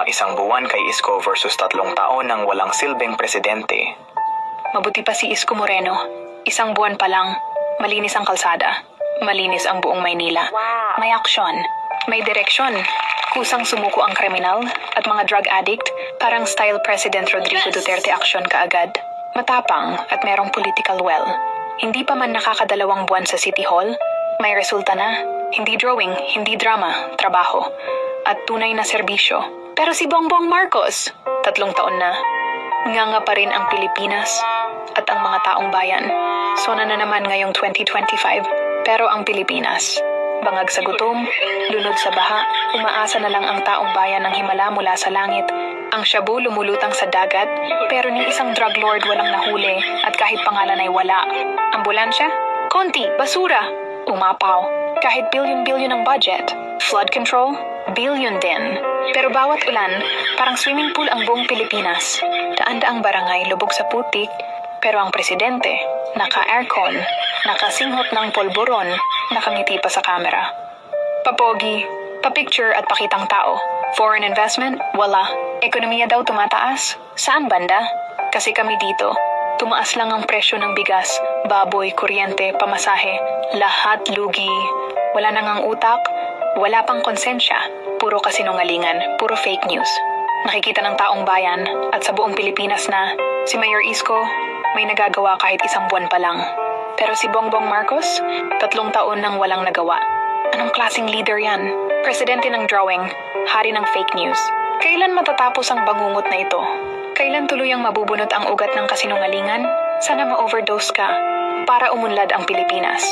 Isang buwan kay Isko versus 3 taon ng walang silbing presidente. Mabuti pa si Isko Moreno. Isang buwan pa lang, malinis ang kalsada. Malinis ang buong Maynila. May aksyon, may direksyon. Kusang sumuko ang kriminal at mga drug addict, parang style President Rodrigo Duterte aksyon kaagad. Matapang at merong political well. Hindi pa man nakakadalawang buwan sa City Hall, may resulta na. Hindi drawing, hindi drama, trabaho. At tunay na serbisyo. Pero si Bongbong Marcos, 3 taon na. Nganga pa rin ang Pilipinas at ang mga taong bayan. Sona na naman ngayong 2025. Pero ang Pilipinas, bangag sa gutom, lunod sa baha, umaasa na lang ang taong bayan ng himala mula sa langit. Ang shabu lumulutang sa dagat, pero ni isang drug lord walang nahuli at kahit pangalan ay wala. Ambulansya? Konti, basura. Umapaw. Kahit billion-billion ang budget. Flood control? Billion din. Pero bawat ulan, parang swimming pool ang buong Pilipinas. Daan-daang barangay lubog sa putik, pero ang presidente, naka-aircon, nakasinghot ng polboron, nakangiti pa sa kamera. Papogi, papicture at pakitang tao. Foreign investment? Wala. Ekonomiya daw tumataas? Saan banda? Kasi kami dito, tumaas lang ang presyo ng bigas, baboy, kuryente, pamasahe, lahat lugi. Wala nang ang utak, wala pang konsensya, puro kasinungalingan, puro fake news. Nakikita ng taong bayan at sa buong Pilipinas na si Mayor Isko may nagagawa kahit isang buwan pa lang. Pero si Bongbong Marcos, 3 taon nang walang nagawa. Anong klaseng leader yan? Presidente ng drawing, hari ng fake news. Kailan matatapos ang bangungot na ito? Kailan tuluyang mabubunot ang ugat ng kasinungalingan? Sana ma-overdose ka para umunlad ang Pilipinas.